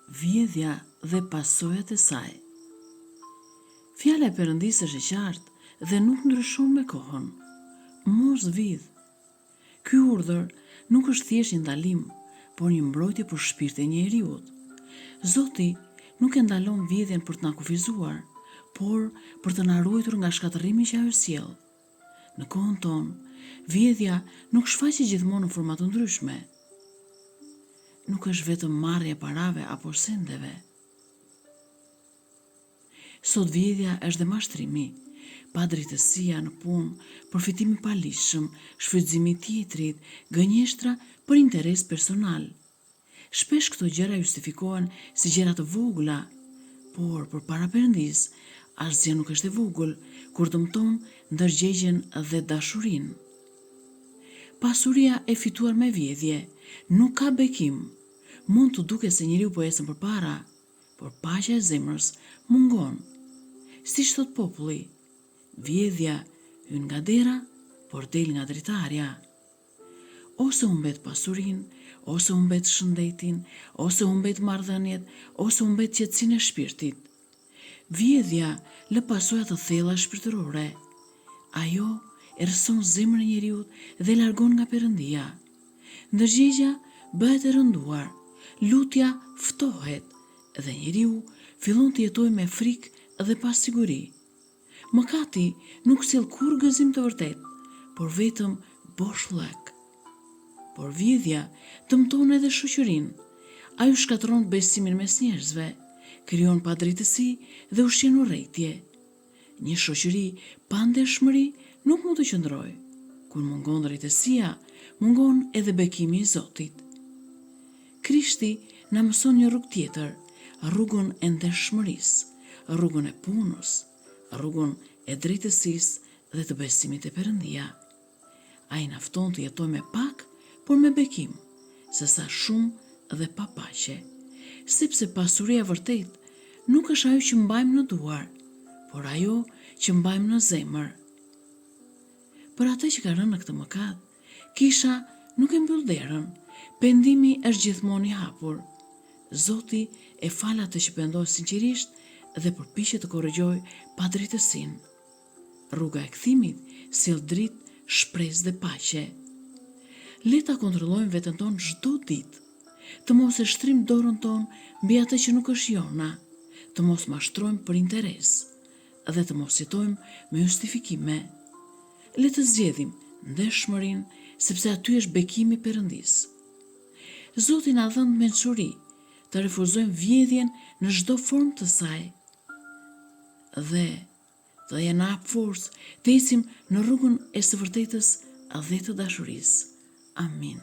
Vjedhja dhe pasojat e saj. Fjala e Perëndisë është e qartë dhe nuk ndryshon me kohën. Mos vidh. Ky urdhër nuk është thjesht një ndalim, por një mbrojtje për shpirtin e njeriut. Zoti nuk e ndalon vjedhjen për të na kufizuar, por për të na ruajtur nga shkatërrimi që ajo sjell. Në kohën tonë, vjedhja nuk shfaqet gjithmonë në forma të ndryshme. Nuk është vetëm marrja e parave apo sendeve. Sot vjedhja është dhe mashtrimi, padrejtësia në punë, përfitimi i palishëm, shfrytëzimi i tjetrit, gënjeshtra për interes personal. Shpesh këto gjëra justifikohen si gjëra të vogla, por përpara Perëndisë, asgjë nuk është e vogël kur dëmton ndërgjegjen dhe dashurinë. Pasuria e fituar me vjedhje nuk ka bekim. Mund të duket se njeriu po ecën përpara, por paqja e zemrës mungon. Siç thot populli, vjedhja hyn nga dera, por del nga dritarja. Ose humbet pasurinë, ose humbet shëndetin, ose humbet marrëdhëniet, ose humbet qetësinë e shpirtit. Vjedhja lë pasoja të thella shpirtërore. Ajo erëson zemrën e njeriut dhe largon nga Perëndia. Ndërgjegja bëhet e rënduar, lutja ftohet dhe njeriu fillon të jetojë me frikë dhe pa siguri. Mëkati nuk sjell kur gëzim të vërtet, por vetëm boshllëk. Por vjedhja dëmton edhe shoqërinë. Ajo shkatërron besimin mes njerëzve, krijon padrejtësi dhe ushqen urrejtje. Një shoqëri pa ndershmëri nuk mund të qëndrojë. Kur mungon drejtësia, mungon edhe bekimi i Zotit. Krishti na mëson një rrugë tjetër, rrugën e ndershmërisë, rrugën e punës, rrugën e drejtësisë dhe të besimit te Perëndia. Ai na fton të jetojmë me pak, por me bekim, sesa shumë dhe pa paqe, sepse pasuria e vërtet nuk është ajo që mbajmë në duar, por ajo që mbajmë në zemër. Për atë që ka rënë në këtë mëkat, kisha nuk e mbyll derën. Pendimi është gjithmonë i hapur. Zoti e fal atë që pendohet sinqerisht dhe përpiqet të korrigjojë padrejtësinë. Rruga e kthimit sjell dritë, shpresë dhe paqe. Le ta kontrollojmë veten tonë çdo ditë. Të mos e shtrim dorën tonë mbi atë që nuk është jona, të mos mashtrojmë për interes dhe të mos jetojmë me justifikime. Le të zgjedhim ndershmërinë, sepse aty është bekimi i Perëndisë. Zoti na dhënë mençuri të refuzojmë vjedhjen në çdo formë të saj dhe të jena forcë të ecim në rrugën e së vërtetës dhe të dashurisë. Amin.